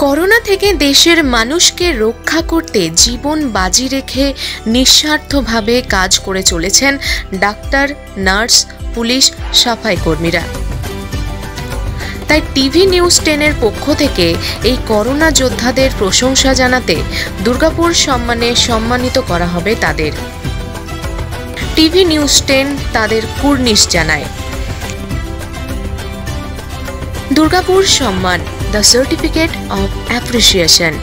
Corona থেকে দেশের মানুষকে রক্ষা করতে জীবন বাজি রেখে নিঃস্বার্থভাবে কাজ করে চলেছেন ডাক্তার, নার্স, পুলিশ, সাফাই কর্মীরা। তাই টিভি নিউজ 10-এর পক্ষ থেকে এই করোনা যোদ্ধাদের প্রশংসা জানাতে দুর্গাপুর সম্মানে সম্মানিত করা হবে তাদের। টিভি নিউজ 10 তাদের কুর্নিশ জানায়। দুর্গাপুর সম্মান, দ্য সার্টিফিকেট অফ অ্যাপ্রিসিয়েশন।